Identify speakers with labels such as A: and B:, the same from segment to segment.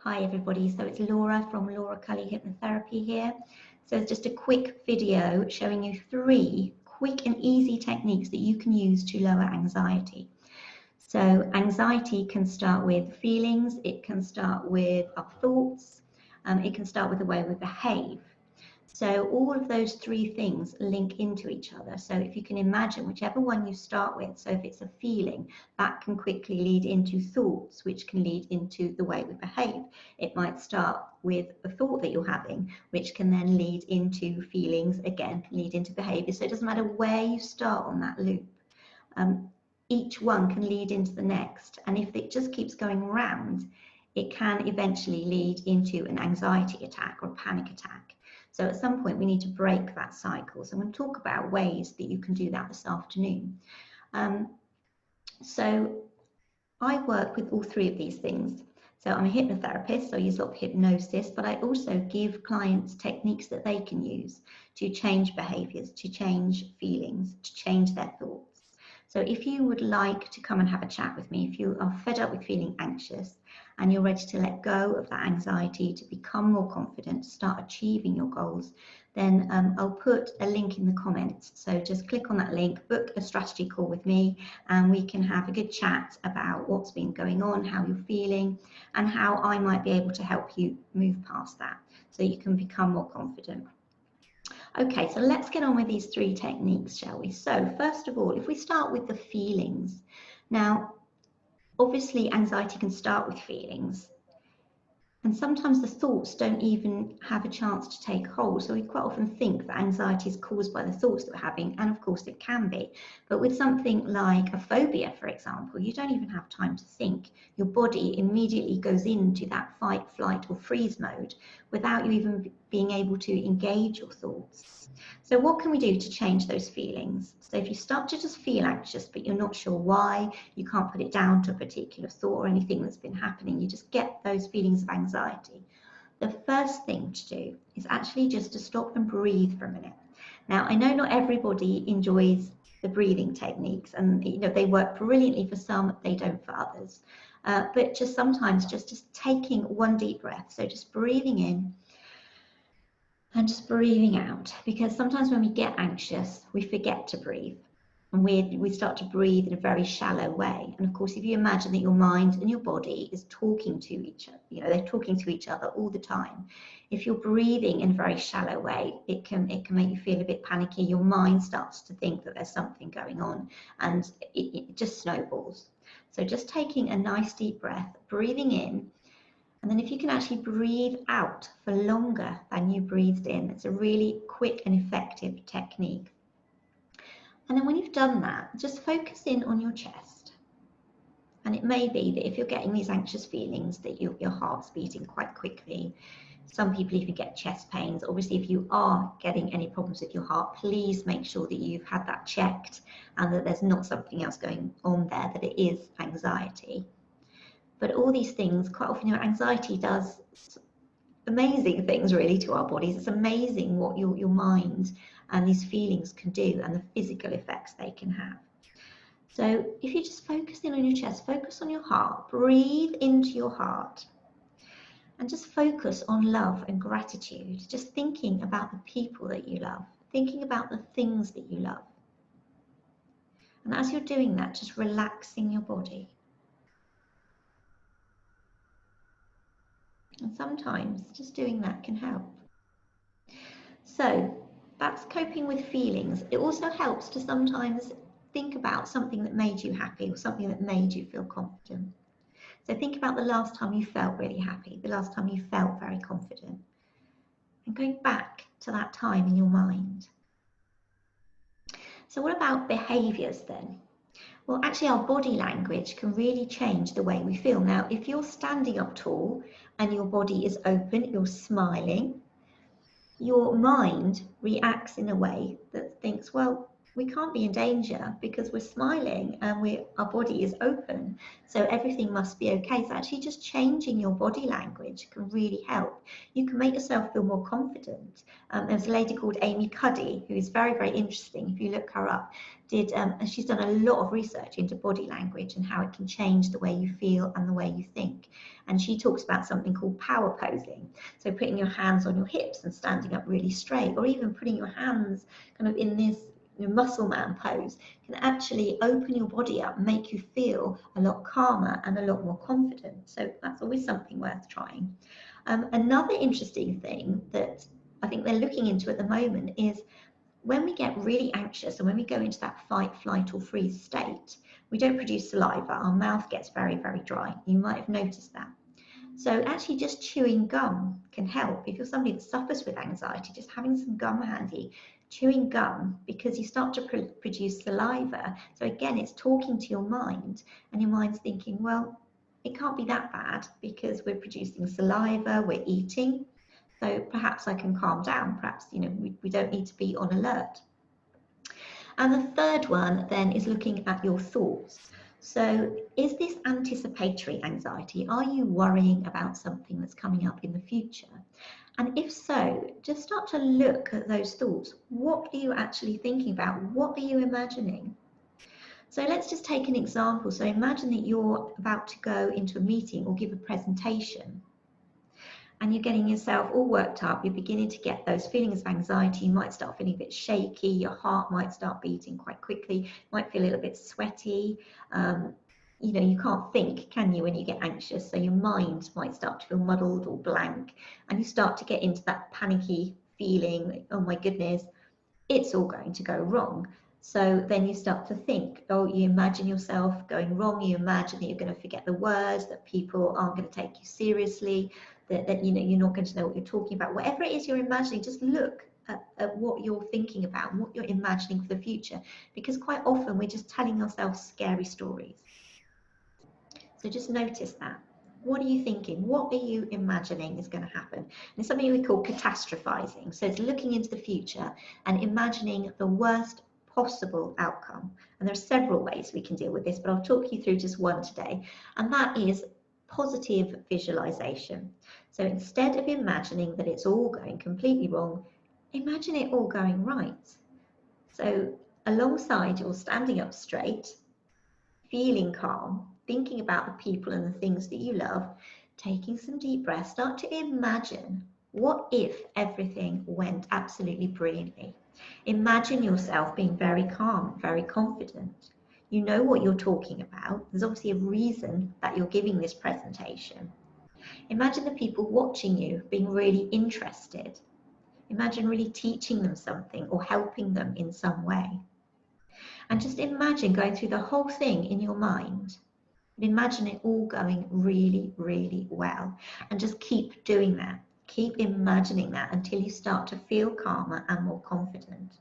A: Hi everybody, so it's Laura from Laura Cully Hypnotherapy here. So it's just a quick video showing you 3 quick and easy techniques that you can use to lower anxiety. So anxiety can start with feelings, it can start with our thoughts, it can start with the way we behave. So all of those 3 things link into each other. So if you can imagine whichever one you start with, so if it's a feeling, that can quickly lead into thoughts, which can lead into the way we behave. It might start with a thought that you're having, which can then lead into feelings, again, lead into behavior. So it doesn't matter where you start on that loop. Each one can lead into the next. And if it just keeps going round, it can eventually lead into an anxiety attack or a panic attack. So at some point we need to break that cycle. So I'm going to talk about ways that you can do that this afternoon. So I work with all 3 of these things. So I'm a hypnotherapist, so I use a lot of hypnosis, but I also give clients techniques that they can use to change behaviors, to change feelings, to change their thoughts. So if you would like to come and have a chat with me, if you are fed up with feeling anxious and you're ready to let go of that anxiety, to become more confident, to start achieving your goals, then I'll put a link in the comments. So just click on that link, book a strategy call with me, and we can have a good chat about what's been going on, how you're feeling, and how I might be able to help you move past that so you can become more confident. Okay, so let's get on with these 3 techniques, shall we? So first of all, if we start with the feelings. Now, obviously anxiety can start with feelings, and sometimes the thoughts don't even have a chance to take hold. So we quite often think that anxiety is caused by the thoughts that we're having, and of course it can be. But with something like a phobia, for example, you don't even have time to think. Your body immediately goes into that fight, flight, or freeze mode without you even being able to engage your thoughts. So what can we do to change those feelings? So if you start to just feel anxious, but you're not sure why, you can't put it down to a particular thought or anything that's been happening, you just get those feelings of anxiety. The first thing to do is actually just to stop and breathe for a minute. Now, I know not everybody enjoys the breathing techniques, and they work brilliantly for some, they don't for others. But just sometimes just taking one deep breath, so just breathing in and just breathing out, because sometimes when we get anxious, we forget to breathe, and we start to breathe in a very shallow way. And of course, if you imagine that your mind and your body is talking to each other, they're talking to each other all the time. If you're breathing in a very shallow way, it can make you feel a bit panicky. Your mind starts to think that there's something going on, and it just snowballs. So just taking a nice deep breath, breathing in. And then if you can actually breathe out for longer than you breathed in, it's a really quick and effective technique. And then when you've done that, just focus in on your chest. And it may be that if you're getting these anxious feelings, that your heart's beating quite quickly. Some people even get chest pains. Obviously, if you are getting any problems with your heart, please make sure that you've had that checked and that there's not something else going on there, that it is anxiety. But all these things, quite often, anxiety does amazing things really to our bodies. It's amazing what your mind and these feelings can do, and the physical effects they can have. So if you just focus in on your chest, focus on your heart, breathe into your heart, and just focus on love and gratitude, just thinking about the people that you love, thinking about the things that you love. And as you're doing that, just relaxing your body. And sometimes just doing that can help. So that's coping with feelings. It also helps to sometimes think about something that made you happy or something that made you feel confident. So think about the last time you felt really happy, the last time you felt very confident, and going back to that time in your mind. So what about behaviours then? Well, actually our body language can really change the way we feel. Now, if you're standing up tall and your body is open, you're smiling, your mind reacts in a way that thinks, well, we can't be in danger because we're smiling and our body is open, so everything must be okay. So actually just changing your body language can really help. You can make yourself feel more confident. There's a lady called Amy Cuddy who is very, very interesting. If you look her up, and she's done a lot of research into body language and how it can change the way you feel and the way you think. and she talks about something called power posing. So putting your hands on your hips and standing up really straight, or even putting your hands kind of in this muscle man pose, can actually open your body up, make you feel a lot calmer and a lot more confident. So that's always something worth trying. Another interesting thing that I think they're looking into at the moment is when we get really anxious and when we go into that fight, flight, or freeze state, we don't produce saliva. Our mouth gets very, very dry. You might have noticed that. So actually just chewing gum can help. If you're somebody that suffers with anxiety, just having some gum handy, chewing gum, because you start to produce saliva. So again, it's talking to your mind, and your mind's thinking, well, it can't be that bad because we're producing saliva, we're eating. So perhaps I can calm down. Perhaps, we don't need to be on alert. And the third one then is looking at your thoughts. So is this anticipatory anxiety? Are you worrying about something that's coming up in the future? And if so, just start to look at those thoughts. What are you actually thinking about? What are you imagining? So let's just take an example. So imagine that you're about to go into a meeting or give a presentation, and you're getting yourself all worked up, you're beginning to get those feelings of anxiety, you might start feeling a bit shaky, your heart might start beating quite quickly, you might feel a little bit sweaty. You can't think, can you, when you get anxious? So your mind might start to feel muddled or blank, and you start to get into that panicky feeling, like, oh my goodness, it's all going to go wrong. So then you start to think, oh, you imagine yourself going wrong, you imagine that you're going to forget the words, that people aren't going to take you seriously, that you're not going to know what you're talking about. Whatever it is you're imagining, just look at what you're thinking about and what you're imagining for the future, because quite often we're just telling ourselves scary stories. So just notice that. What are you thinking? What are you imagining is going to happen? And it's something we call catastrophizing. So it's looking into the future and imagining the worst possible outcome. And there are several ways we can deal with this, but I'll talk you through just one today. And that is positive visualization. So instead of imagining that it's all going completely wrong, imagine it all going right. So alongside you're standing up straight, feeling calm, thinking about the people and the things that you love, taking some deep breaths, start to imagine, what if everything went absolutely brilliantly? Imagine yourself being very calm, very confident. You know what you're talking about. There's obviously a reason that you're giving this presentation. Imagine the people watching you being really interested. Imagine really teaching them something or helping them in some way. And just imagine going through the whole thing in your mind. Imagine it all going really, really well. And just keep doing that. Keep imagining that until you start to feel calmer and more confident.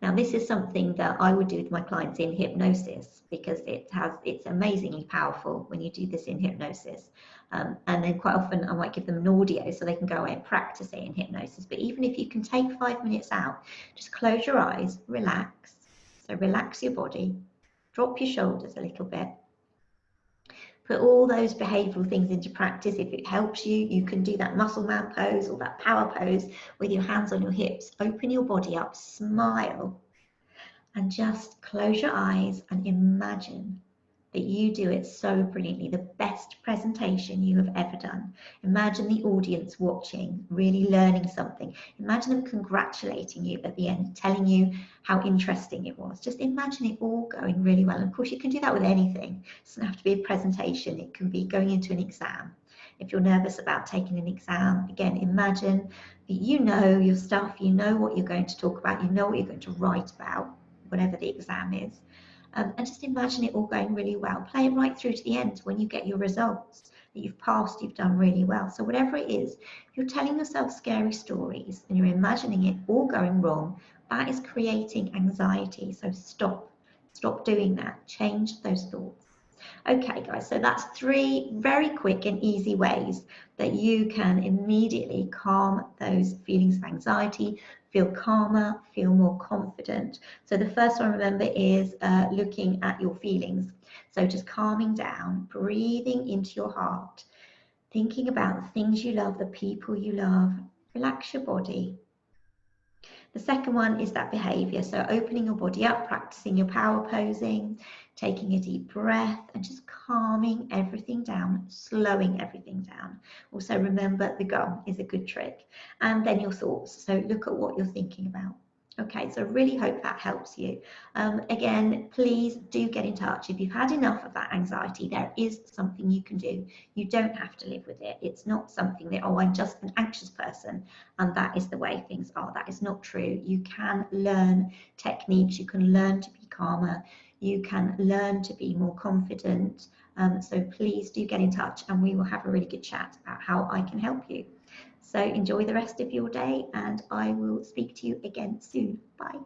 A: Now, this is something that I would do with my clients in hypnosis, because it's amazingly powerful when you do this in hypnosis. And then quite often I might give them an audio so they can go away and practice it in hypnosis. But even if you can take 5 minutes out, just close your eyes, relax. So relax your body, drop your shoulders a little bit. Put all those behavioral things into practice. If it helps you, you can do that muscle man pose or that power pose with your hands on your hips. Open your body up, smile, and just close your eyes and imagine that you do it so brilliantly, the best presentation you have ever done. Imagine the audience watching, really learning something. Imagine them congratulating you at the end, telling you how interesting it was. Just imagine it all going really well. And of course, you can do that with anything. It doesn't have to be a presentation. It can be going into an exam. If you're nervous about taking an exam, again, imagine that you know your stuff, you know what you're going to talk about, you know what you're going to write about, whatever the exam is. And just imagine it all going really well. Play it right through to the end when you get your results, that you've passed, you've done really well. So whatever it is, if you're telling yourself scary stories and you're imagining it all going wrong, that is creating anxiety. So stop doing that. Change those thoughts. Okay, guys, so that's 3 very quick and easy ways that you can immediately calm those feelings of anxiety, feel calmer, feel more confident. So the first one, remember, is looking at your feelings. So just calming down, breathing into your heart, thinking about the things you love, the people you love. Relax your body. The second one is that behavior. So opening your body up, practicing your power posing, taking a deep breath and just calming everything down, slowing everything down. Also remember the gum is a good trick. And then your thoughts. So look at what you're thinking about. Okay, so really hope that helps you. Again, please do get in touch. If you've had enough of that anxiety, there is something you can do. You don't have to live with it. It's not something that, oh, I'm just an anxious person and that is the way things are. That is not true. You can learn techniques. You can learn to be calmer. You can learn to be more confident. So please do get in touch and we will have a really good chat about how I can help you. So enjoy the rest of your day and I will speak to you again soon. Bye.